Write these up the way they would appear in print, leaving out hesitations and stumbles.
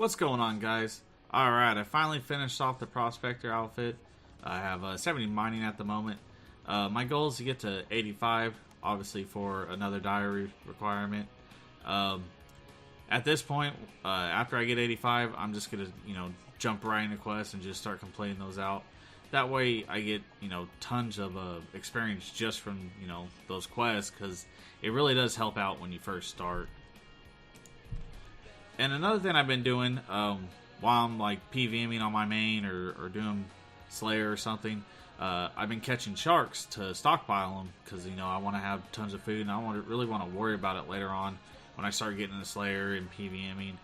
What's going on, guys? Alright, I finally finished off the Prospector outfit. I have 70 mining at the moment. My goal is to get to 85, obviously for another diary requirement. At this point, after I get 85, I'm just going to, jump right into quests and just start completing those out. That way I get, tons of experience just from, those quests, because it really does help out when you first start. And another thing I've been doing, while I'm like PVMing on my main or doing Slayer or something, I've been catching sharks to stockpile them because I want to have tons of food and I really want to worry about it later on when I start getting into Slayer and PVMing.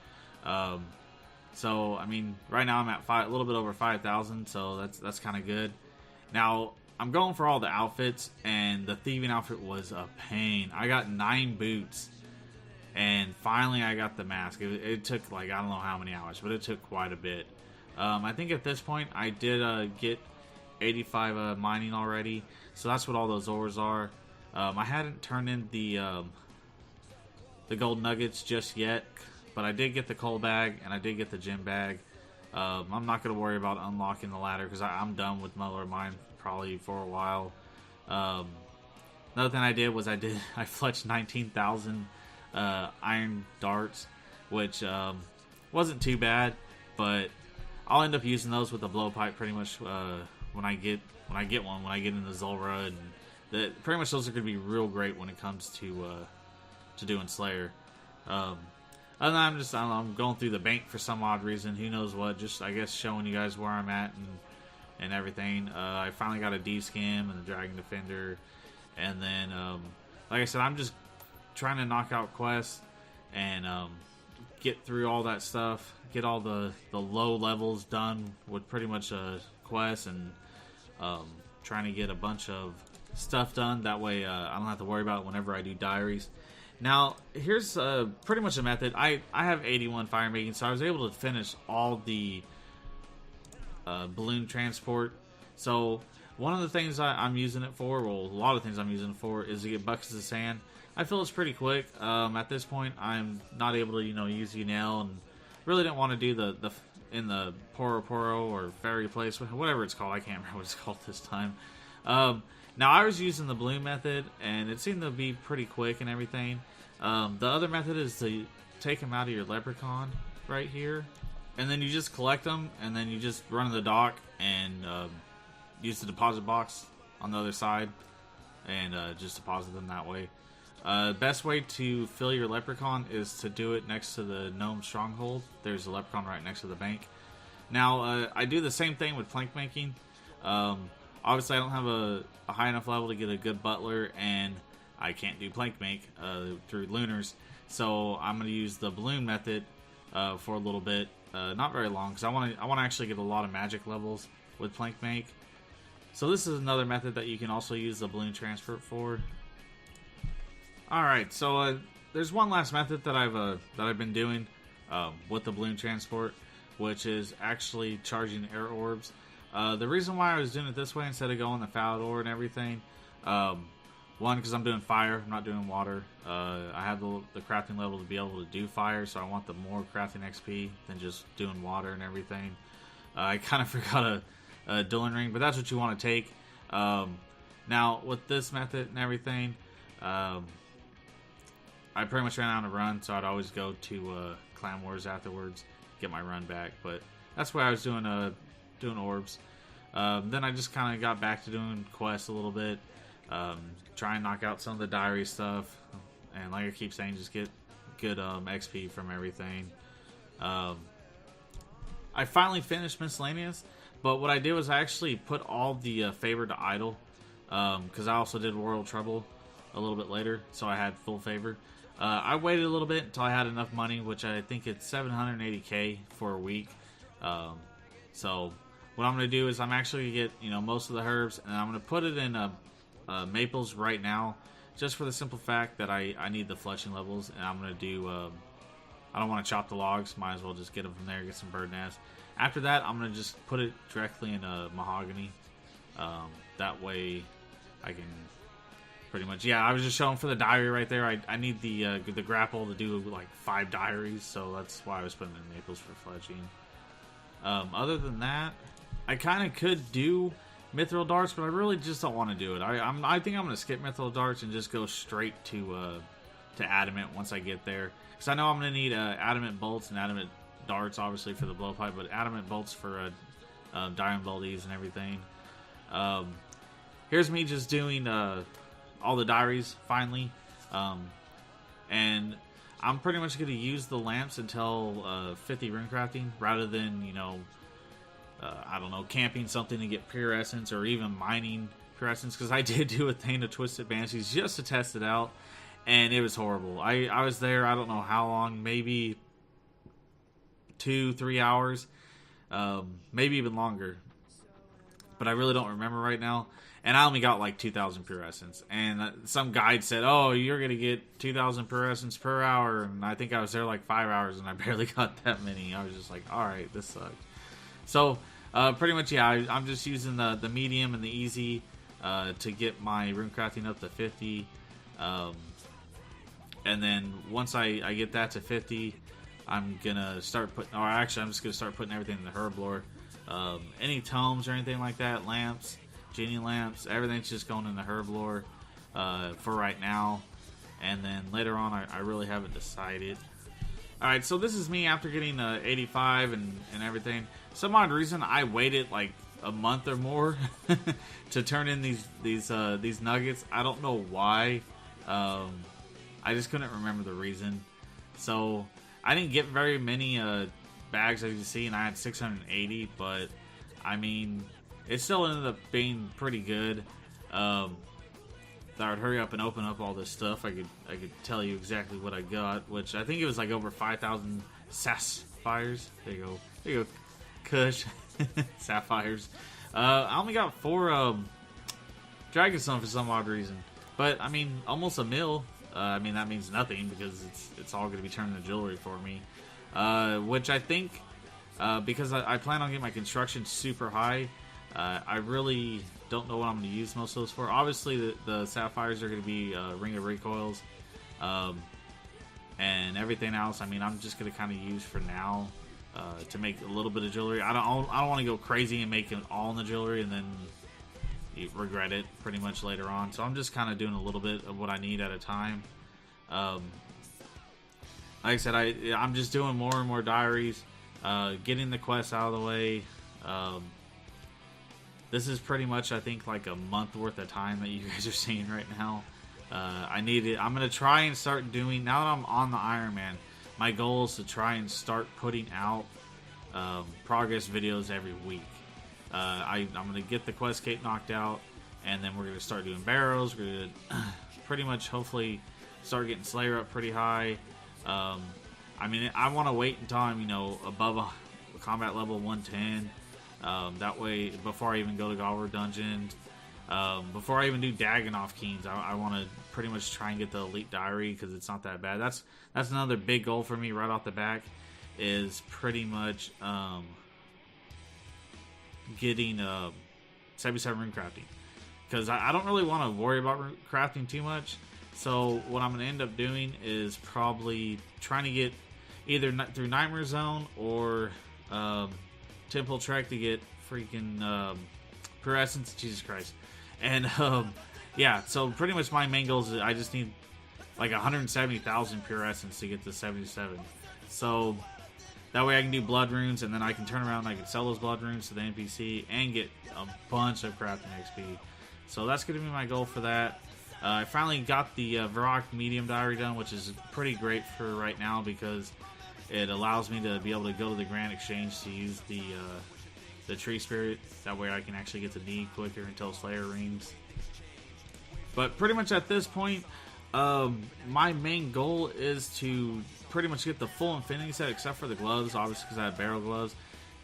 So I mean, right now I'm at a little bit over 5,000, so that's kind of good. Now I'm going for all the outfits, and the thieving outfit was a pain. I got 9 boots. And finally I got the mask. It took like, I don't know how many hours, but it took quite a bit. I think at this point I did get 85 mining already. So that's what all those ores are. I hadn't turned in the gold nuggets just yet. But I did get the coal bag and I did get the gem bag. I'm not going to worry about unlocking the ladder because I'm done with Muller Mine probably for a while. Another thing I did was I fletched 19,000 iron darts, which wasn't too bad, but I'll end up using those with the blowpipe pretty much when I get into Zulrah, and pretty much those are going to be real great when it comes to doing Slayer. Other than that, I'm going through the bank for some odd reason, who knows what, just I guess showing you guys where I'm at and everything. I finally got a D-Skim and the Dragon Defender, and then like I said, I'm just trying to knock out quests and get through all that stuff, get all the low levels done with pretty much quests, and trying to get a bunch of stuff done. That way I don't have to worry about it whenever I do diaries. Now here's pretty much a method. I have 81 fire making, so I was able to finish all the balloon transport. So one of the things I'm using it for, well, a lot of things I'm using it for, is to get buckets of sand. I feel it's pretty quick. At this point, I'm not able to, use Unel, and really didn't want to do the in the Poro Poro or Fairy Place, whatever it's called. I can't remember what it's called this time. Now, I was using the balloon method, and it seemed to be pretty quick and everything. The other method is to take them out of your leprechaun right here, and then you just collect them, and then you just run to the dock and use the deposit box on the other side, and just deposit them that way. Best way to fill your leprechaun is to do it next to the gnome stronghold. There's a leprechaun right next to the bank. Now, I do the same thing with plank making. Obviously, I don't have a high enough level to get a good butler, and I can't do plank make through lunars. So I'm going to use the balloon method for a little bit, not very long, because I want to actually get a lot of magic levels with plank make. So this is another method that you can also use the balloon transfer for. Alright, so there's one last method that I've been doing with the balloon transport, which is actually charging Air Orbs. The reason why I was doing it this way instead of going the Falador and everything, one, because I'm doing fire, I'm not doing water. I have the crafting level to be able to do fire, so I want the more crafting XP than just doing water and everything. I kind of forgot a dueling ring, but that's what you want to take. Now, with this method and everything, I pretty much ran out of run, so I'd always go to Clan Wars afterwards, get my run back. But that's why I was doing orbs. Then I just kind of got back to doing quests a little bit, try and knock out some of the diary stuff, and like I keep saying, just get good XP from everything. I finally finished miscellaneous, but what I did was I actually put all the favor to idle, because I also did Royal Trouble a little bit later, so I had full favor. I waited a little bit until I had enough money, which I think it's 780k for a week. So what I'm going to do is I'm actually going to get most of the herbs, and I'm going to put it in maples right now, just for the simple fact that I need the fletching levels, and I'm going to do I don't want to chop the logs, might as well just get them from there, get some bird nests. After that, I'm going to just put it directly in mahogany. That way I can pretty much. Yeah, I was just showing for the diary right there. I need the grapple to do like 5 diaries, so that's why I was putting in Naples for fletching. Other than that, I kind of could do Mithril Darts, but I really just don't want to do it. I think I'm going to skip Mithril Darts and just go straight to Adamant once I get there. Because I know I'm going to need Adamant Bolts and Adamant Darts, obviously, for the blowpipe, but Adamant Bolts for Diamond Bolties and everything. Here's me just doing all the diaries, finally. And I'm pretty much going to use the lamps until 50 runecrafting, rather than, you know, I don't know, camping something to get pure essence, or even mining pure essence, because I did do a thing of Twisted Banshees just to test it out, and it was horrible. I was there, I don't know how long, maybe 2-3 hours, maybe even longer, but I really don't remember right now. And I only got like 2,000 pure essence, and some guide said, "Oh, you're gonna get 2,000 pure essence per hour," and I think I was there like 5 hours, and I barely got that many. I was just like, "All right, this sucks." So pretty much, yeah, I'm just using the medium and the easy to get my runecrafting up to 50, and then once I get that to 50, I'm gonna start putting, or actually, I'm just gonna start putting everything in the herb lore. Any tomes or anything like that, lamps, genie lamps, everything's just going in the herb lore for right now, and then later on I really haven't decided. Alright, so this is me after getting 85 and everything. Some odd reason I waited like a month or more to turn in these nuggets. I don't know why. I just couldn't remember the reason. So I didn't get very many bags, as you see, and I had 680, but I mean, it still ended up being pretty good. I would hurry up and open up all this stuff. I could tell you exactly what I got, which I think it was like over 5,000 sapphires. There you go, Kush. Sapphires. I only got 4 Dragonstone for some odd reason, but I mean, almost a mil. I mean, that means nothing because it's all going to be turned into jewelry for me. Which I think, because I plan on getting my construction super high, I really don't know what I'm going to use most of those for. Obviously, the sapphires are going to be Ring of Recoils, and everything else. I mean, I'm just going to kind of use for now to make a little bit of jewelry. I don't want to go crazy and make it all in the jewelry and then you regret it pretty much later on. So I'm just kind of doing a little bit of what I need at a time. Like I said, I'm just doing more and more diaries, getting the quests out of the way. This is pretty much, I think, like a month worth of time that you guys are seeing right now. I need it. I'm going to try and start doing, now that I'm on the Ironman, my goal is to try and start putting out progress videos every week. I'm going to get the quest cape knocked out, and then we're going to start doing barrows. We're going to pretty much, hopefully, start getting Slayer up pretty high. I mean, I want to wait until I'm, above a combat level 110. That way, before I even go to Galwar Dungeon, before I even do Dagannoth Keens, I want to pretty much try and get the Elite Diary, because it's not that bad. That's another big goal for me right off the back, is pretty much getting 77 rune crafting, because I don't really want to worry about crafting too much. So what I'm going to end up doing is probably trying to get either through Nightmare Zone or Temple Trek to get freaking Pure Essence. Jesus Christ. And yeah, so pretty much my main goal is I just need like 170,000 Pure Essence to get to 77. So that way I can do blood runes, and then I can turn around and I can sell those blood runes to the NPC and get a bunch of crafting XP. So that's going to be my goal for that. I finally got the Varrock medium diary done, which is pretty great for right now because it allows me to be able to go to the Grand Exchange to use the tree spirit. That way I can actually get to need quicker until Slayer rings. But pretty much at this point, my main goal is to pretty much get the full Infinity set, except for the gloves, obviously, because I have barrel gloves.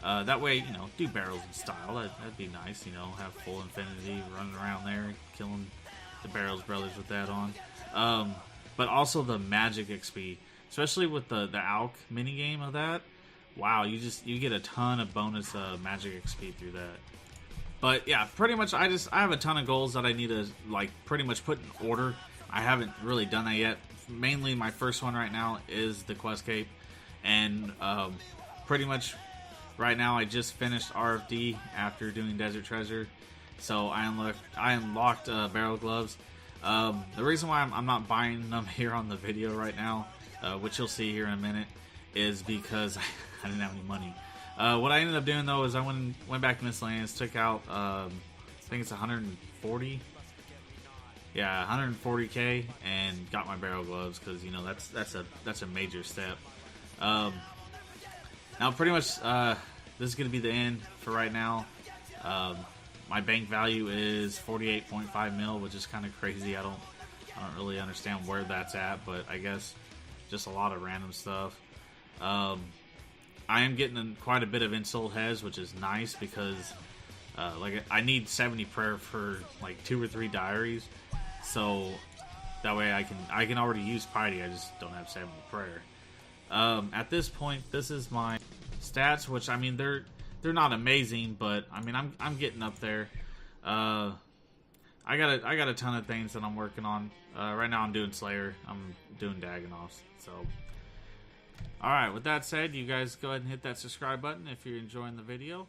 That way, do barrels in style. That'd be nice, have full Infinity running around there, killing the Barrels brothers with that on. But also the magic XP, especially with the Alk minigame of that. Wow, you get a ton of bonus magic XP through that. But yeah, pretty much I have a ton of goals that I need to like pretty much put in order. I haven't really done that yet. Mainly my first one right now is the Quest Cape, and pretty much right now I just finished RFD after doing Desert Treasure, so I unlocked barrel gloves. The reason why I'm not buying them here on the video right now, which you'll see here in a minute, is because I didn't have any money. What I ended up doing though is I went back to miscellaneous, took out I think it's 140. Yeah, 140k, and got my barrel gloves because you know that's a major step. Now pretty much this is gonna be the end for right now. My bank value is 48.5 mil, which is kind of crazy. I don't really understand where that's at, but I guess just a lot of random stuff. I am getting quite a bit of insold heads, which is nice because like I need 70 prayer for like 2 or 3 diaries. So that way I can already use piety. I just don't have 70 prayer. At this point, this is my stats, which I mean they're not amazing, but I mean I'm getting up there. I got a ton of things that I'm working on. Right now I'm doing Slayer. I'm doing Dagonoffs. So all right. With that said, you guys go ahead and hit that subscribe button if you're enjoying the video.